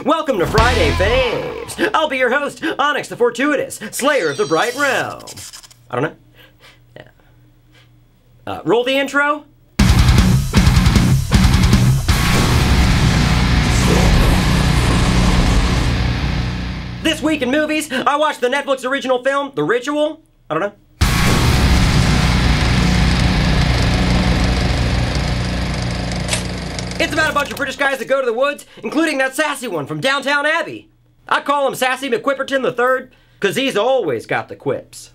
Welcome to Friday Faves. I'll be your host, Onyx the Fortuitous, Slayer of the Bright Realm. I don't know. Yeah. Roll the intro. This week in movies, I watched the Netflix original film, The Ritual. I don't know. It's about a bunch of British guys that go to the woods, including that sassy one from Downtown Abbey. I call him Sassy McQuipperton III, because he's always got the quips.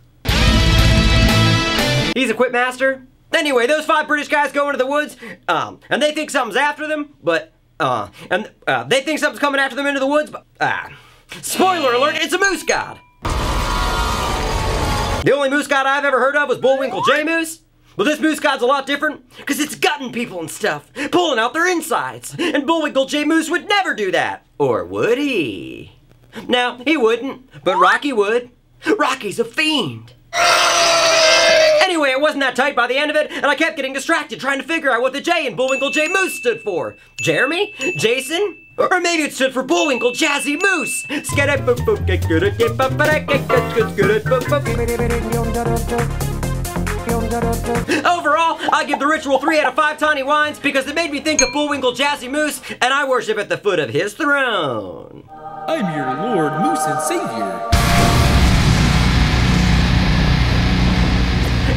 He's a quip master. Anyway, those 5 British guys go into the woods, and they think something's after them, but, they think something's coming after them into the woods, but, spoiler alert, it's a moose god. The only moose god I've ever heard of was Bullwinkle J-Moose. Well, this moose god's a lot different, because it's gutting people and stuff, pulling out their insides. And Bullwinkle J-Moose would never do that. Or would he? No, he wouldn't, but Rocky would. Rocky's a fiend. Anyway, it wasn't that tight by the end of it, and I kept getting distracted trying to figure out what the J in Bullwinkle J-Moose stood for. Jeremy? Jason? Or maybe it stood for Bullwinkle Jazzy Moose. Overall, I give The Ritual 3 out of 5 tiny wines because it made me think of Bullwinkle Jazzy Moose, and I worship at the foot of his throne. I'm your Lord, Moose, and Savior.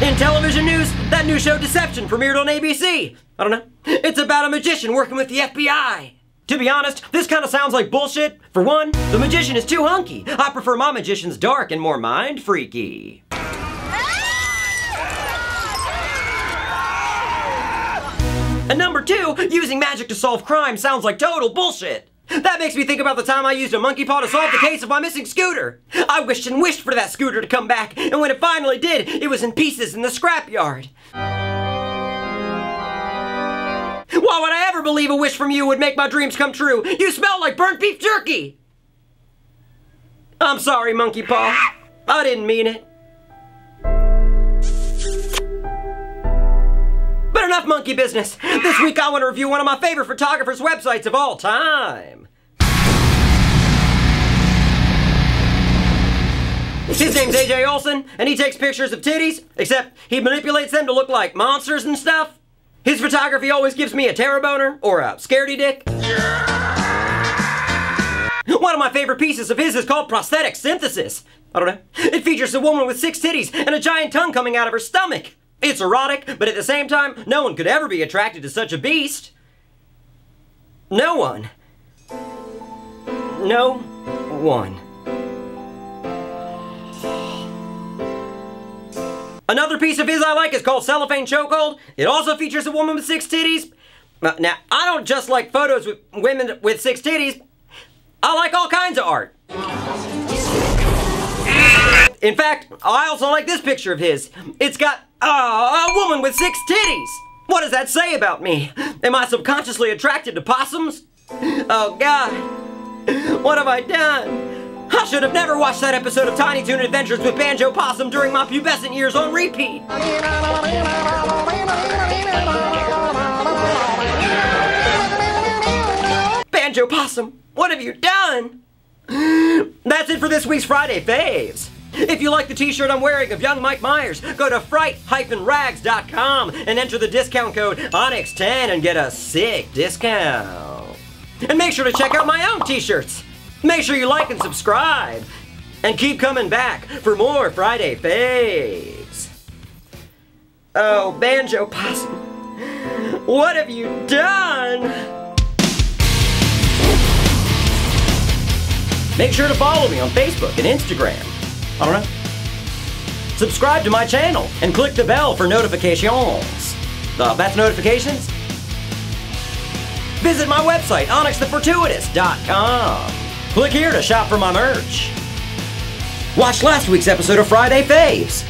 In television news, that new show Deception premiered on ABC. I don't know. It's about a magician working with the FBI. To be honest, this kind of sounds like bullshit. For one, the magician is too hunky. I prefer my magicians dark and more mind freaky. And number 2, using magic to solve crime sounds like total bullshit. That makes me think about the time I used a monkey paw to solve the case of my missing scooter. I wished and wished for that scooter to come back, and when it finally did, it was in pieces in the scrapyard. Why would I ever believe a wish from you would make my dreams come true? You smell like burnt beef jerky! I'm sorry, monkey paw. I didn't mean it. But enough monkey business. This week I want to review one of my favorite photographers' websites of all time. His name's AJ Olson, and he takes pictures of titties, except he manipulates them to look like monsters and stuff. His photography always gives me a terror boner, or a scaredy dick. One of my favorite pieces of his is called Prosthetic Synthesis. I don't know. It features a woman with 6 titties and a giant tongue coming out of her stomach. It's erotic, but at the same time, no one could ever be attracted to such a beast. No one. No one. Another piece of his I like is called Cellophane Chokehold. It also features a woman with 6 titties. Now, I don't just like photos with women with 6 titties. I like all kinds of art. In fact, I also like this picture of his. It's got a woman with 6 titties. What does that say about me? Am I subconsciously attracted to possums? Oh God, what have I done? I should have never watched that episode of Tiny Toon Adventures with Banjo Possum during my pubescent years on repeat. Banjo Possum, what have you done? That's it for this week's Friday Faves. If you like the t-shirt I'm wearing of young Mike Myers, go to fright-rags.com and enter the discount code Onyx10 and get a sick discount. And make sure to check out my own t-shirts. Make sure you like and subscribe. And keep coming back for more Friday Faves. Oh, Banjo Possum, what have you done? Make sure to follow me on Facebook and Instagram. I don't know. Subscribe to my channel and click the bell for notifications. That's notifications. Visit my website, onyxthefortuitous.com. Click here to shop for my merch. Watch last week's episode of Friday Faves.